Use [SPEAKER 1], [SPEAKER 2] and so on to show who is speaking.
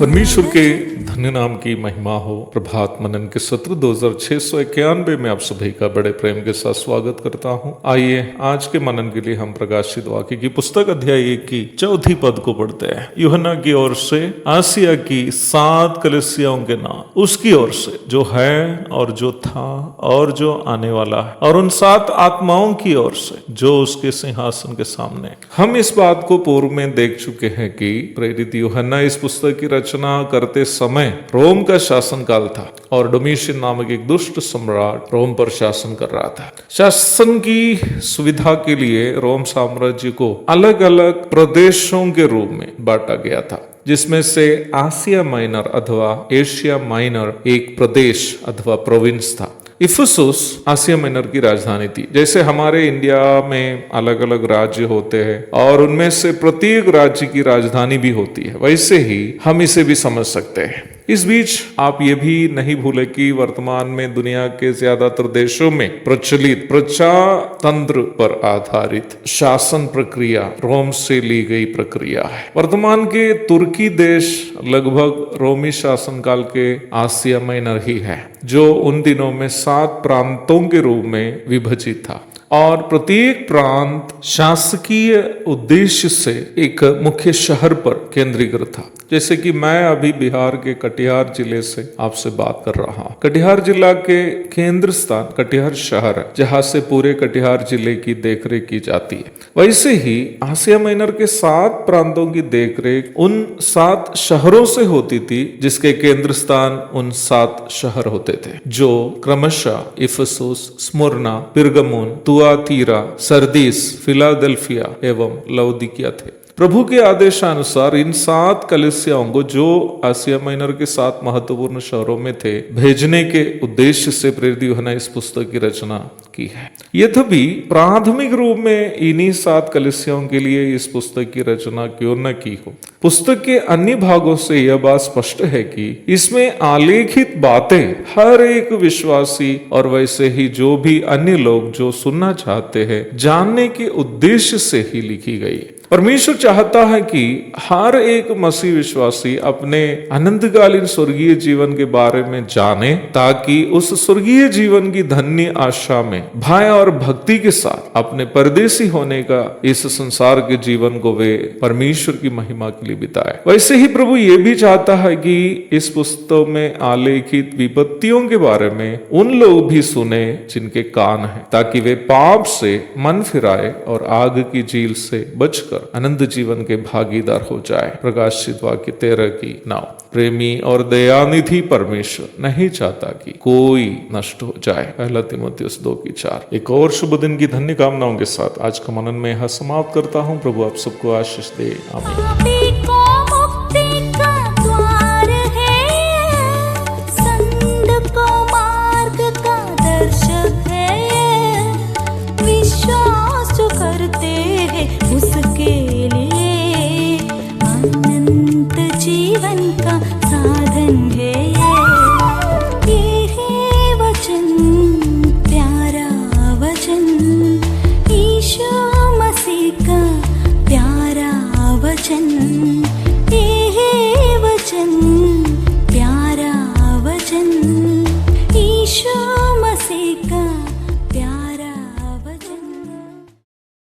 [SPEAKER 1] परमेश्वर के धन्य नाम की महिमा हो। प्रभात मनन के सत्र 2691 में आप सभी का बड़े प्रेम के साथ स्वागत करता हूं। आइए आज के मनन के लिए हम प्रकाशित वाक्य की पुस्तक अध्याय 1 की 4 पद को पढ़ते हैं। यूहन्ना की ओर से आसिया की 7 कलीसियाओं के नाम, उसकी ओर से जो है और जो था और जो आने वाला है, और उन 7 आत्माओं की ओर से जो उसके सिंहासन के सामने। हम इस बात को पूर्व में देख चुके हैं कि प्रेरित यूहन्ना इस पुस्तक की रचना करते समय रोम का शासन काल था और डोमिशियन नामक एक दुष्ट सम्राट रोम पर शासन कर रहा था। शासन की सुविधा के लिए रोम साम्राज्य को अलग अलग प्रदेशों के रूप में बांटा गया था, जिसमें से आसिया माइनर अथवा एशिया माइनर एक प्रदेश अथवा प्रोविंस था। इफिसुस आसिया माइनर की राजधानी थी। जैसे हमारे इंडिया में अलग अलग राज्य होते हैं और उनमें से प्रत्येक राज्य की राजधानी भी होती है, वैसे ही हम इसे भी समझ सकते हैं। इस बीच आप ये भी नहीं भूले कि वर्तमान में दुनिया के ज्यादातर देशों में प्रचलित प्रजातंत्र पर आधारित शासन प्रक्रिया रोम से ली गई प्रक्रिया है। वर्तमान के तुर्की देश लगभग रोमी शासन काल के आसिया माइनर ही है, जो उन दिनों में 7 प्रांतों के रूप में विभाजित था और प्रत्येक प्रांत शासकीय उद्देश्य से एक मुख्य शहर पर केंद्रीकृत था। जैसे कि मैं अभी बिहार के कटिहार जिले से आपसे बात कर रहा हूँ। कटिहार जिला के केंद्र स्थान कटिहार शहर है, जहाँ से पूरे कटिहार जिले की देखरेख की जाती है। वैसे ही आसिया माइनर के 7 प्रांतों की देखरेख उन 7 शहरों से होती थी, जिसके केंद्र स्थान उन 7 शहर होते थे, जो क्रमशः इफिसुस, स्मुर्ना, पिरगमुन, तुआतीरा, सरदीस, फिलाडेल्फिया एवं लौदीकिया थे। प्रभु के आदेशानुसार इन 7 कलीसियाओं को, जो आसिया माइनर के 7 महत्वपूर्ण शहरों में थे, भेजने के उद्देश्य से प्रेरित यूहन्ना इस पुस्तक की रचना की है। यद्यपि प्राथमिक रूप में इन्हीं 7 कलीसियाओं के लिए इस पुस्तक की रचना क्यों न की हो, पुस्तक के अन्य भागों से यह बात स्पष्ट है कि इसमें आलेखित बातें हर एक विश्वासी और वैसे ही जो भी अन्य लोग जो सुनना चाहते हैं, जानने के उद्देश्य से ही लिखी गई है। परमेश्वर चाहता है कि हर एक मसीह विश्वासी अपने अनंतकालीन स्वर्गीय जीवन के बारे में जाने, ताकि उस स्वर्गीय जीवन की धन्य आशा में भय और भक्ति के साथ अपने परदेसी होने का इस संसार के जीवन को वे परमेश्वर की महिमा के लिए बिताए। वैसे ही प्रभु ये भी चाहता है कि इस पुस्तक में आलेखित विपत्तियों के बारे में उन लोग भी सुने जिनके कान हैं, ताकि वे पाप से मन फिराए और आग की झील से बचकर अनंत जीवन के भागीदार हो जाए। प्रकाशित वाक्य 13 की 9। प्रेमी और दयानिधि परमेश्वर नहीं चाहता कि कोई नष्ट हो जाए। पहला तीमुथियुस 2 की 4। एक और शुभ दिन की धन्य कामनाओं के साथ आज का मनन में यहाँ समाप्त करता हूँ। प्रभु आप सबको आशीष दे। आमीन।